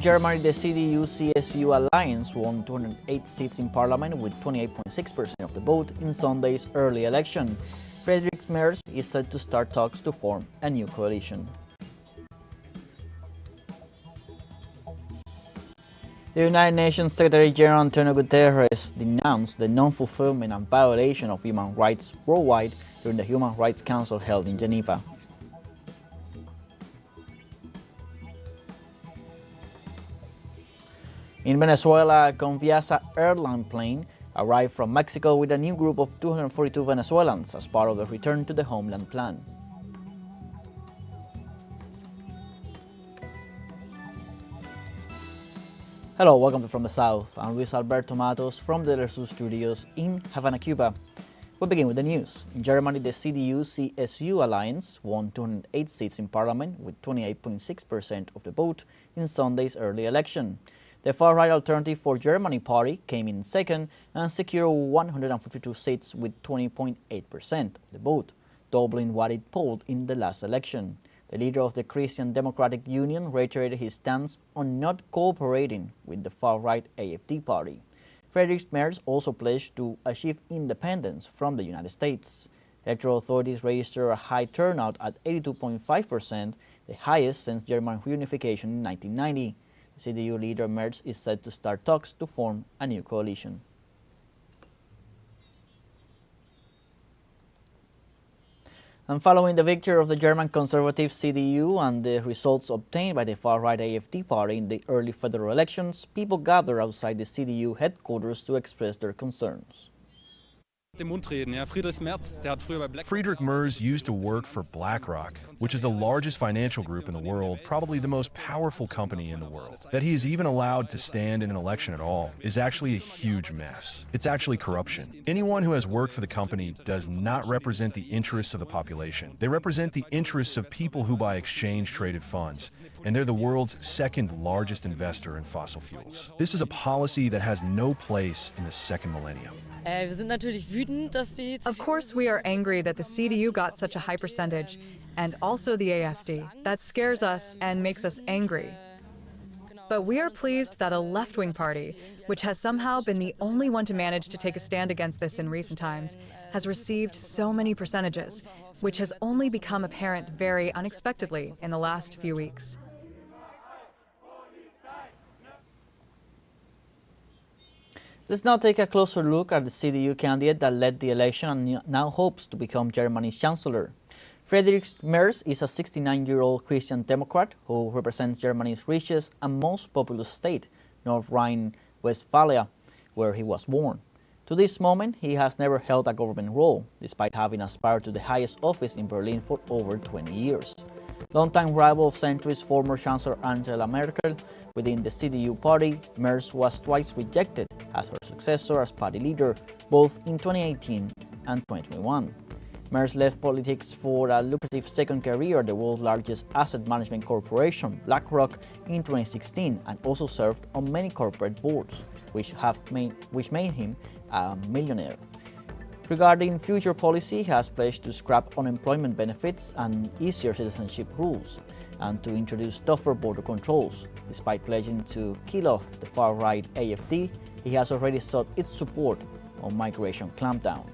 Germany, the CDU-CSU alliance won 208 seats in parliament with 28.6% of the vote in Sunday's early election. Friedrich Merz is set to start talks to form a new coalition. The United Nations Secretary General Antonio Guterres denounced the non-fulfillment and violation of human rights worldwide during the Human Rights Council held in Geneva. In Venezuela, a Conviasa airline plane arrived from Mexico with a new group of 242 Venezuelans as part of the return to the homeland plan. Hello, welcome to From the South. I'm Luis Alberto Matos from the teleSUR studios in Havana, Cuba. We begin with the news. In Germany, the CDU-CSU alliance won 208 seats in parliament with 28.6% of the vote in Sunday's early election. The far-right Alternative for Germany party came in second and secured 152 seats with 20.8% of the vote, doubling what it polled in the last election. The leader of the Christian Democratic Union reiterated his stance on not cooperating with the far-right AfD party. Friedrich Merz also pledged to achieve independence from the United States. Electoral authorities registered a high turnout at 82.5%, the highest since German reunification in 1990. CDU leader Merz is set to start talks to form a new coalition. And following the victory of the German conservative CDU and the results obtained by the far-right AfD party in the early federal elections, people gathered outside the CDU headquarters to express their concerns. Friedrich Merz used to work for BlackRock, which is the largest financial group in the world, probably the most powerful company in the world. That he is even allowed to stand in an election at all is actually a huge mess. It's actually corruption. Anyone who has worked for the company does not represent the interests of the population. They represent the interests of people who buy exchange-traded funds, and they're the world's second largest investor in fossil fuels. This is a policy that has no place in the second millennium. Of course, we are angry that the CDU got such a high percentage, and also the AfD. That scares us and makes us angry. But we are pleased that a left-wing party, which has somehow been the only one to manage to take a stand against this in recent times, has received so many percentages, which has only become apparent very unexpectedly in the last few weeks. Let's now take a closer look at the CDU candidate that led the election and now hopes to become Germany's chancellor. Friedrich Merz is a 69-year-old Christian Democrat who represents Germany's richest and most populous state, North Rhine-Westphalia, where he was born. To this moment, he has never held a government role, despite having aspired to the highest office in Berlin for over 20 years. Longtime rival of centrist former Chancellor Angela Merkel, within the CDU party, Merz was twice rejected as her successor as party leader, both in 2018 and 2021. Merz left politics for a lucrative second career at the world's largest asset management corporation, BlackRock, in 2016, and also served on many corporate boards, which made him a millionaire. Regarding future policy, he has pledged to scrap unemployment benefits and easier citizenship rules, and to introduce tougher border controls. Despite pledging to kill off the far-right AfD, he has already sought its support on migration clampdown.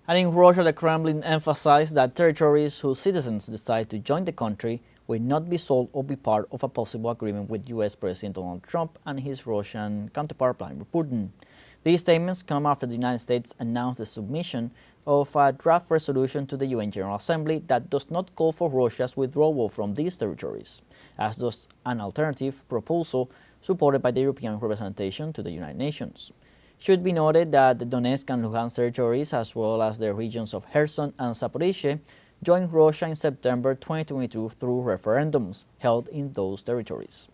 And in Russia, the Kremlin emphasized that territories whose citizens decide to join the country will not be sold or be part of a possible agreement with U.S. President Donald Trump and his Russian counterpart Vladimir Putin. These statements come after the United States announced the submission of a draft resolution to the UN General Assembly that does not call for Russia's withdrawal from these territories, as does an alternative proposal supported by the European representation to the United Nations. It should be noted that the Donetsk and Luhansk territories, as well as the regions of Kherson and Zaporizhzhia, joined Russia in September 2022 through referendums held in those territories.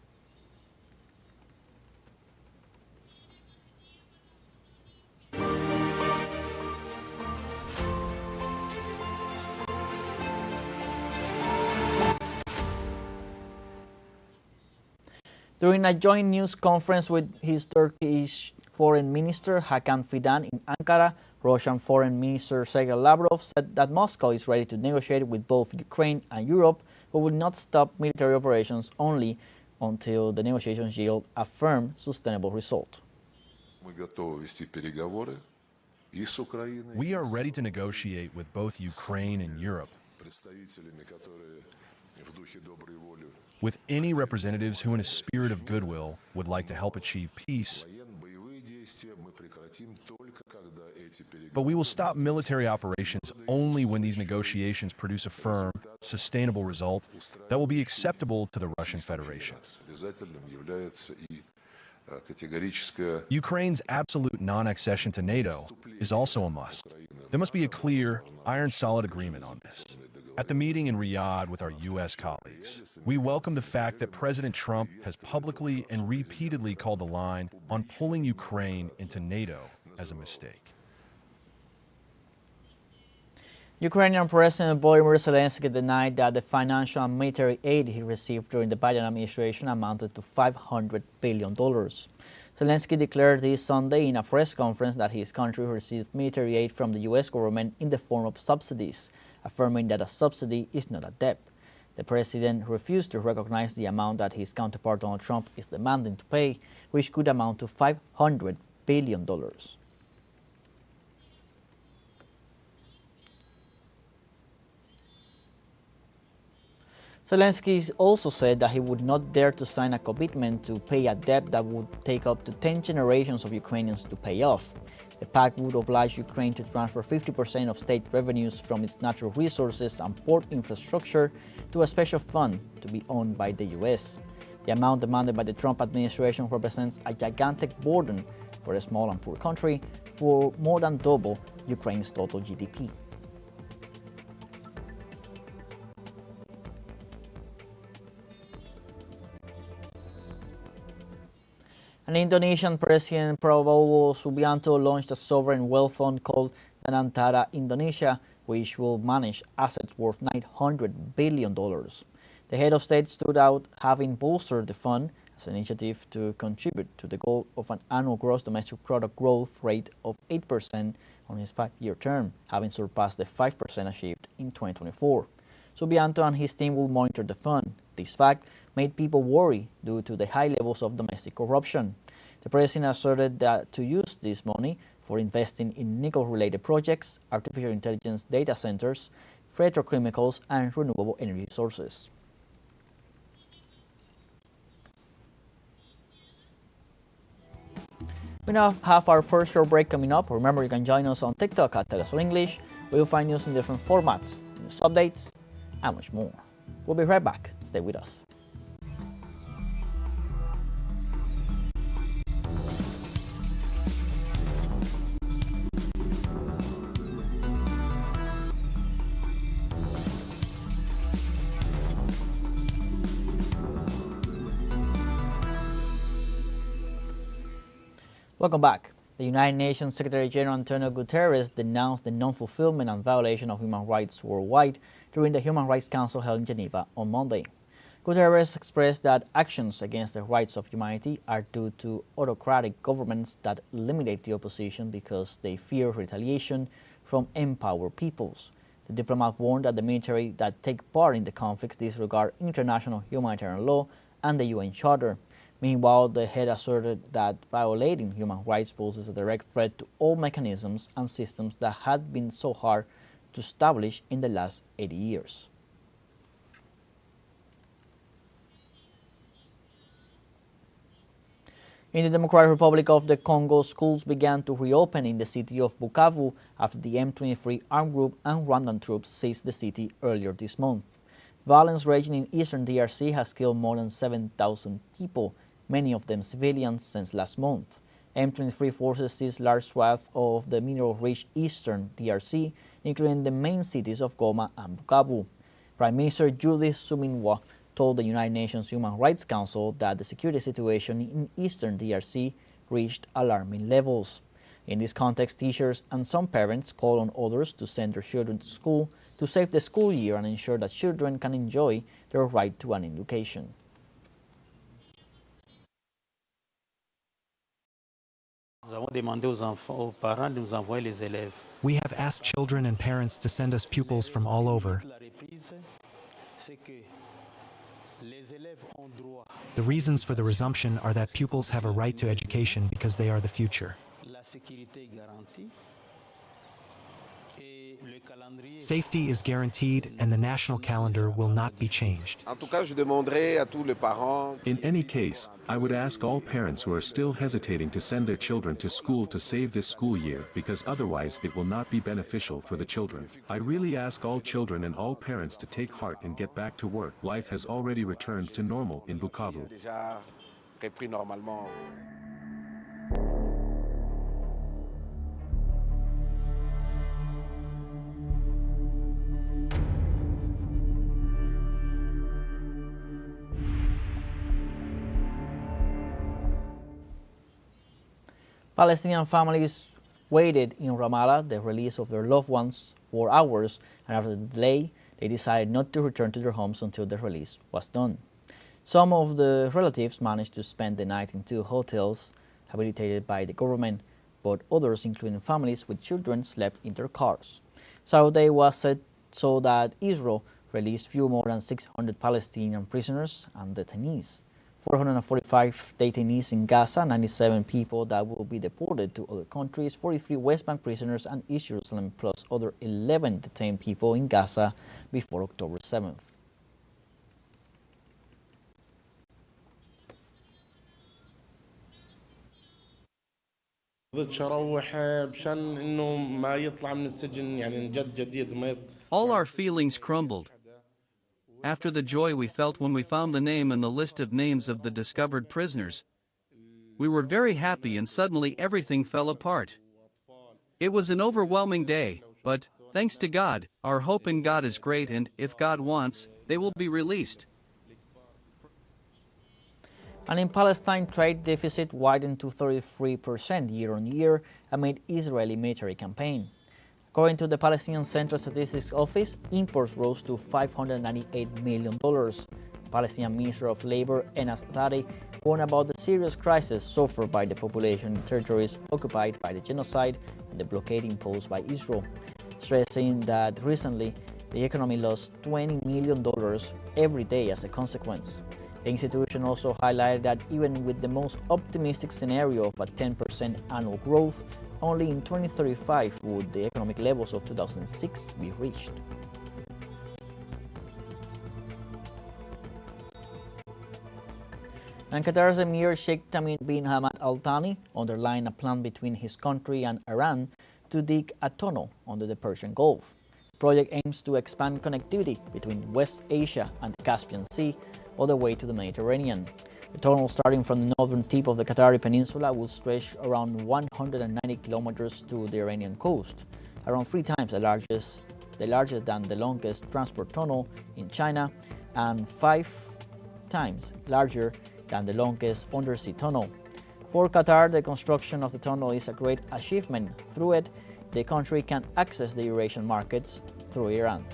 During a joint news conference with his Turkish Foreign Minister Hakan Fidan in Ankara, Russian Foreign Minister Sergei Lavrov said that Moscow is ready to negotiate with both Ukraine and Europe, but will not stop military operations only until the negotiations yield a firm, sustainable result. We are ready to negotiate with both Ukraine and Europe, with any representatives who in a spirit of goodwill would like to help achieve peace. But we will stop military operations only when these negotiations produce a firm, sustainable result that will be acceptable to the Russian Federation. Ukraine's absolute non-accession to NATO is also a must. There must be a clear, iron-solid agreement on this. At the meeting in Riyadh with our U.S. colleagues, we welcome the fact that President Trump has publicly and repeatedly called the line on pulling Ukraine into NATO as a mistake. Ukrainian President Volodymyr Zelensky denied that the financial and military aid he received during the Biden administration amounted to $500 billion. Zelensky declared this Sunday in a press conference that his country received military aid from the U.S. government in the form of subsidies, affirming that a subsidy is not a debt. The president refused to recognize the amount that his counterpart Donald Trump is demanding to pay, which could amount to $500 billion. Zelensky also said that he would not dare to sign a commitment to pay a debt that would take up to 10 generations of Ukrainians to pay off. The pact would oblige Ukraine to transfer 50% of state revenues from its natural resources and port infrastructure to a special fund to be owned by the U.S. The amount demanded by the Trump administration represents a gigantic burden for a small and poor country, for more than double Ukraine's total GDP. An Indonesian President Prabowo Subianto launched a sovereign wealth fund called Denounces Indonesia, which will manage assets worth $900 billion. The head of state stood out, having bolstered the fund as an initiative to contribute to the goal of an annual gross domestic product growth rate of 8% on his 5-year term, having surpassed the 5% achieved in 2024. Subianto and his team will monitor the fund. This fact made people worry due to the high levels of domestic corruption. The president asserted that to use this money for investing in nickel-related projects, artificial intelligence data centers, petrochemicals, and renewable energy sources. We now have our first short break coming up. Remember, you can join us on TikTok at teleSUR English, where you'll find news in different formats, news updates, and much more. We'll be right back. Stay with us. Welcome back. The United Nations Secretary General Antonio Guterres denounced the non-fulfillment and violation of human rights worldwide during the Human Rights Council held in Geneva on Monday. Guterres expressed that actions against the rights of humanity are due to autocratic governments that eliminate the opposition because they fear retaliation from empowered peoples. The diplomat warned that the military that take part in the conflicts disregard international humanitarian law and the UN Charter. Meanwhile, the head asserted that violating human rights poses a direct threat to all mechanisms and systems that had been so hard to establish in the last 80 years. In the Democratic Republic of the Congo, schools began to reopen in the city of Bukavu after the M23 armed group and Rwandan troops seized the city earlier this month. Violence raging in eastern DRC has killed more than 7,000 people, many of them civilians, since last month. M23 forces seized large swaths of the mineral-rich eastern DRC, including the main cities of Goma and Bukavu. Prime Minister Judith Suminwa told the United Nations Human Rights Council that the security situation in eastern DRC reached alarming levels. In this context, teachers and some parents call on others to send their children to school to save the school year and ensure that children can enjoy their right to an education. We have asked children and parents to send us pupils from all over. The reasons for the resumption are that pupils have a right to education because they are the future. Safety is guaranteed and the national calendar will not be changed. In any case, I would ask all parents who are still hesitating to send their children to school to save this school year because otherwise it will not be beneficial for the children. I really ask all children and all parents to take heart and get back to work. Life has already returned to normal in Bukavu. Palestinian families waited in Ramallah the release of their loved ones for hours, and after the delay, they decided not to return to their homes until the release was done. Some of the relatives managed to spend the night in two hotels habilitated by the government, but others, including families with children, slept in their cars. Saturday was set so that Israel released few more than 600 Palestinian prisoners and detainees. 445 detainees in Gaza, 97 people that will be deported to other countries, 43 West Bank prisoners and East Jerusalem, plus other 11 detained people in Gaza before October 7th. All our feelings crumbled. After the joy we felt when we found the name and the list of names of the discovered prisoners, we were very happy and suddenly everything fell apart. It was an overwhelming day, but, thanks to God, our hope in God is great, and if God wants, they will be released. And in Palestine, trade deficit widened to 33% year-on-year amid Israeli military campaign. According to the Palestinian Central Statistics Office, imports rose to $598 million. The Palestinian Minister of Labor, Enas Tari, warned about the serious crisis suffered by the population in territories occupied by the genocide and the blockade imposed by Israel, stressing that recently the economy lost $20 million every day as a consequence. The institution also highlighted that even with the most optimistic scenario of a 10% annual growth, only in 2035 would the economic levels of 2006 be reached. And Qatar's Emir Sheikh Tamim bin Hamad Al Thani underlined a plan between his country and Iran to dig a tunnel under the Persian Gulf. The project aims to expand connectivity between West Asia and the Caspian Sea all the way to the Mediterranean. The tunnel, starting from the northern tip of the Qatari Peninsula, will stretch around 190 kilometers to the Iranian coast, around 3 times the larger than the longest transport tunnel in China, and 5 times larger than the longest undersea tunnel. For Qatar, the construction of the tunnel is a great achievement. Through it, the country can access the Eurasian markets through Iran.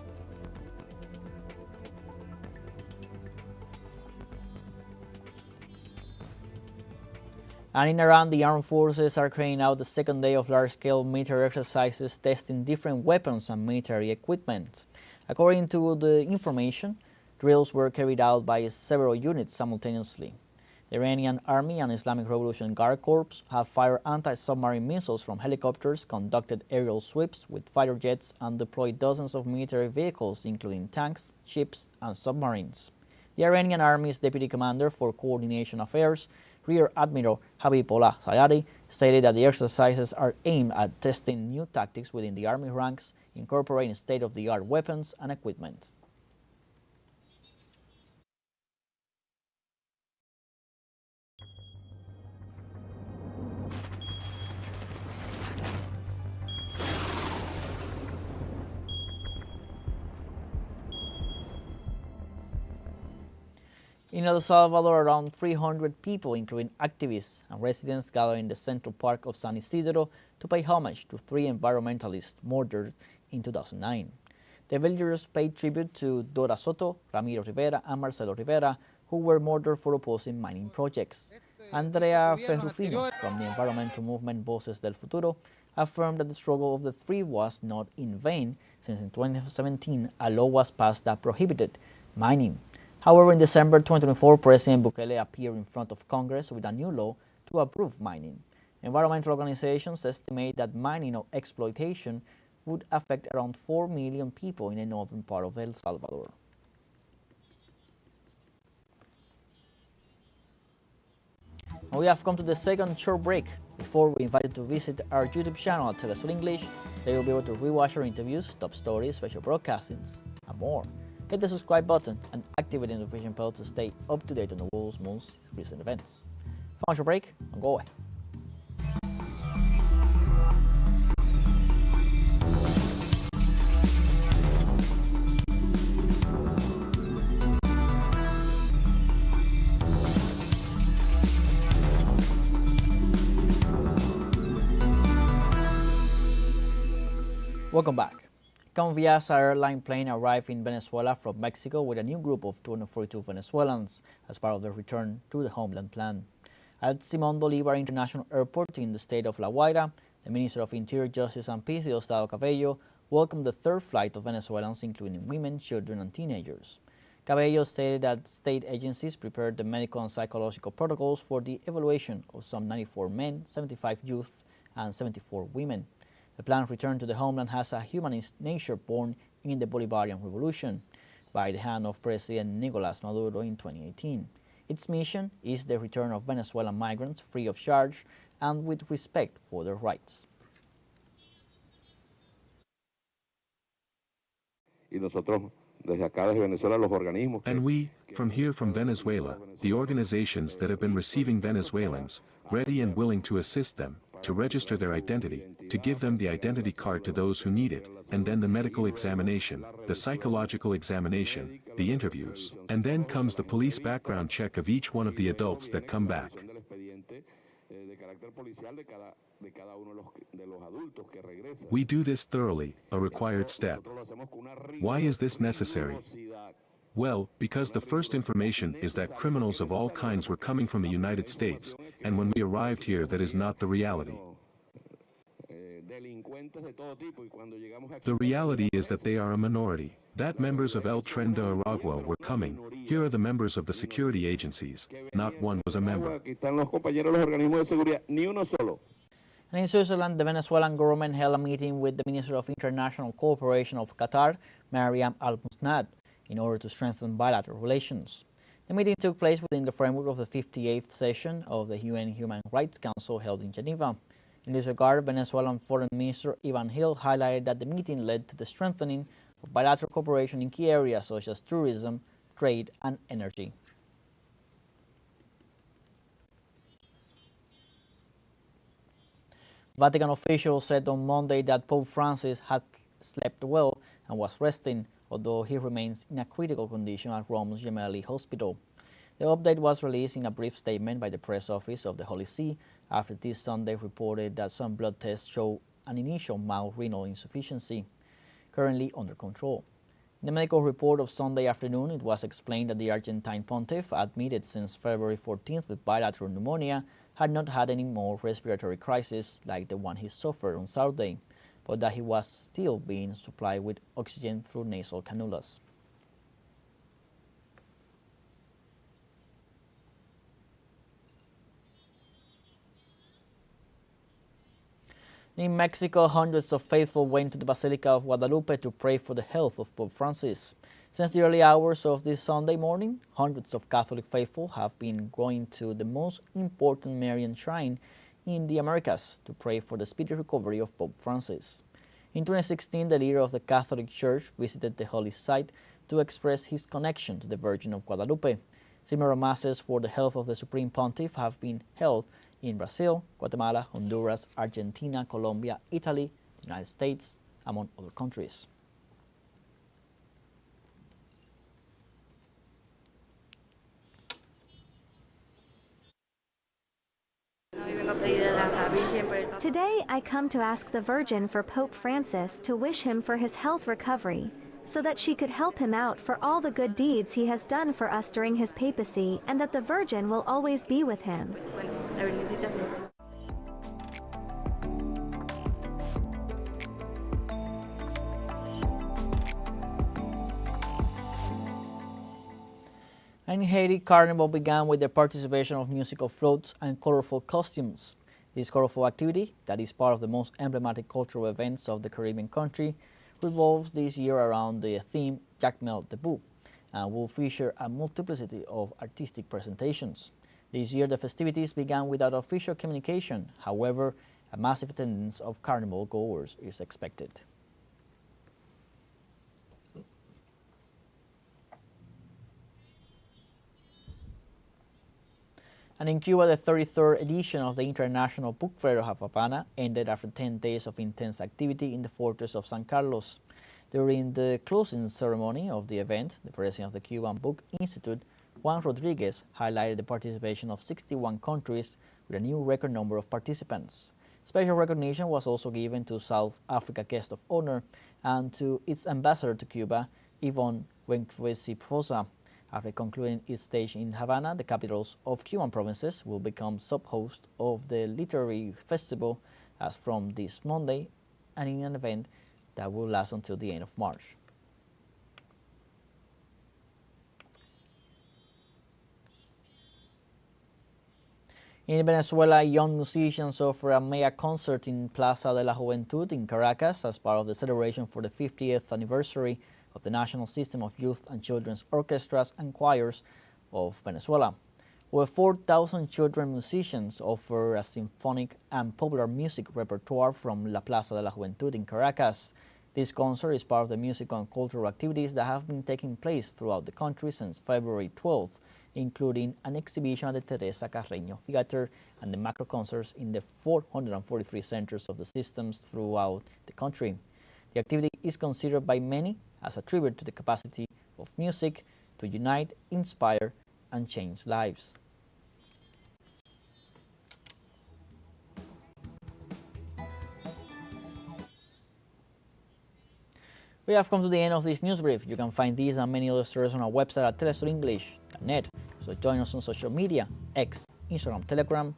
And in Iran, the armed forces are carrying out the second day of large-scale military exercises testing different weapons and military equipment. According to the information, drills were carried out by several units simultaneously. The Iranian Army and Islamic Revolution Guard Corps have fired anti-submarine missiles from helicopters, conducted aerial sweeps with fighter jets, and deployed dozens of military vehicles, including tanks, ships, and submarines. The Iranian Army's Deputy Commander for Coordination Affairs, Rear Admiral Habibullah Sayari, stated that the exercises are aimed at testing new tactics within the Army ranks, incorporating state-of-the-art weapons and equipment. In El Salvador, around 300 people, including activists and residents, gathered in the Central Park of San Isidro to pay homage to 3 environmentalists murdered in 2009. The villagers paid tribute to Dora Soto, Ramiro Rivera, and Marcelo Rivera, who were murdered for opposing mining projects. Andrea Ferrufino from the environmental movement Voces del Futuro affirmed that the struggle of the three was not in vain, since in 2017 a law was passed that prohibited mining. However, in December 2024, President Bukele appeared in front of Congress with a new law to approve mining. Environmental organizations estimate that mining or exploitation would affect around 4 million people in the northern part of El Salvador. And we have come to the second short break. Before we invite you to visit our YouTube channel at teleSUR English, there you'll be able to rewatch our interviews, top stories, special broadcastings, and more. Hit the subscribe button and activate the notification bell to stay up to date on the world's most recent events. Final short break, and go away. Welcome back. Conviasa airline plane arrived in Venezuela from Mexico with a new group of 242 Venezuelans as part of their return to the homeland plan. At Simón Bolívar International Airport in the state of La Guaira, the Minister of Interior, Justice and Peace, Diosdado Cabello, welcomed the third flight of Venezuelans, including women, children and teenagers. Cabello stated that state agencies prepared the medical and psychological protocols for the evaluation of some 94 men, 75 youth and 74 women. The plan return to the homeland has a humanist nature born in the Bolivarian Revolution by the hand of President Nicolás Maduro in 2018. Its mission is the return of Venezuelan migrants free of charge and with respect for their rights. And we, from here from Venezuela, the organizations that have been receiving Venezuelans, ready and willing to assist them, to register their identity, to give them the identity card to those who need it, and then the medical examination, the psychological examination, the interviews, and then comes the police background check of each one of the adults that come back. We do this thoroughly, a required step. Why is this necessary? Well, because the first information is that criminals of all kinds were coming from the United States, and when we arrived here that is not the reality. The reality is that they are a minority, that members of El Tren de Aragua were coming. Here are the members of the security agencies, not one was a member. And in Switzerland, the Venezuelan government held a meeting with the Minister of International Cooperation of Qatar, Mariam Al-Musnad, in order to strengthen bilateral relations. The meeting took place within the framework of the 58th session of the UN Human Rights Council held in Geneva. In this regard, Venezuelan Foreign Minister Ivan Hill highlighted that the meeting led to the strengthening of bilateral cooperation in key areas such as tourism, trade, and energy. Vatican officials said on Monday that Pope Francis had slept well and was resting, although he remains in a critical condition at Rome's Gemelli Hospital. The update was released in a brief statement by the press office of the Holy See after this Sunday reported that some blood tests show an initial mild renal insufficiency, currently under control. In the medical report of Sunday afternoon, it was explained that the Argentine pontiff, admitted since February 14th with bilateral pneumonia, had not had any more respiratory crisis like the one he suffered on Saturday, but that he was still being supplied with oxygen through nasal cannulas. In Mexico, hundreds of faithful went to the Basilica of Guadalupe to pray for the health of Pope Francis. Since the early hours of this Sunday morning, hundreds of Catholic faithful have been going to the most important Marian shrine in the Americas to pray for the speedy recovery of Pope Francis. In 2016, the leader of the Catholic Church visited the holy site to express his connection to the Virgin of Guadalupe. Similar masses for the health of the Supreme Pontiff have been held in Brazil, Guatemala, Honduras, Argentina, Colombia, Italy, the United States, among other countries. Today, I come to ask the Virgin for Pope Francis to wish him for his health recovery, so that she could help him out for all the good deeds he has done for us during his papacy, and that the Virgin will always be with him. In Haiti, Carnival began with the participation of musical floats and colorful costumes. This colorful activity, that is part of the most emblematic cultural events of the Caribbean country, revolves this year around the theme Jacmel Debout and will feature a multiplicity of artistic presentations. This year, the festivities began without official communication. However, a massive attendance of Carnival goers is expected. And in Cuba, the 33rd edition of the International Book Fair of Havana ended after 10 days of intense activity in the fortress of San Carlos. During the closing ceremony of the event, the president of the Cuban Book Institute, Juan Rodriguez, highlighted the participation of 61 countries with a new record number of participants. Special recognition was also given to South Africa Guest of Honor and to its ambassador to Cuba, Yvonne Wenkwesi-Poza. After concluding its stage in Havana, the capitals of Cuban provinces will become sub-host of the literary festival as from this Monday, and in an event that will last until the end of March. In Venezuela, young musicians offer a mega concert in Plaza de la Juventud in Caracas as part of the celebration for the 50th anniversary of the National System of Youth and Children's Orchestras and Choirs of Venezuela. Over 4,000 children musicians offer a symphonic and popular music repertoire from La Plaza de la Juventud in Caracas. This concert is part of the musical and cultural activities that have been taking place throughout the country since February 12th, including an exhibition at the Teresa Carreño Theater and the macro concerts in the 443 centers of the systems throughout the country. The activity is considered by many as a tribute to the capacity of music to unite, inspire, and change lives. We have come to the end of this news brief. You can find these and many other stories on our website at telesurenglish.net. So join us on social media, X, Instagram, Telegram,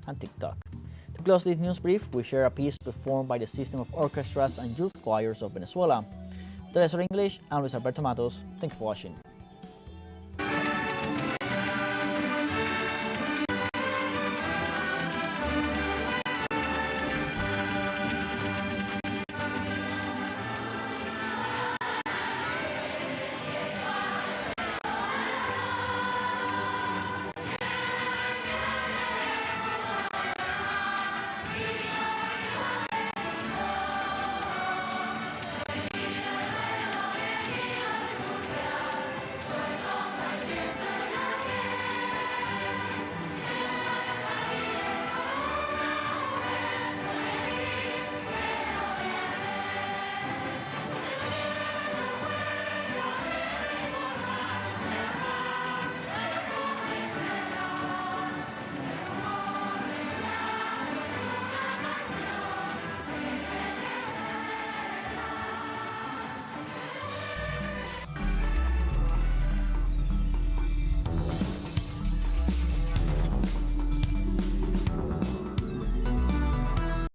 and TikTok. To close this news brief, we share a piece performed by the System of Orchestras and Youth Choirs of Venezuela. TeleSUR English, I'm Luis Alberto Matos. Thank you for watching.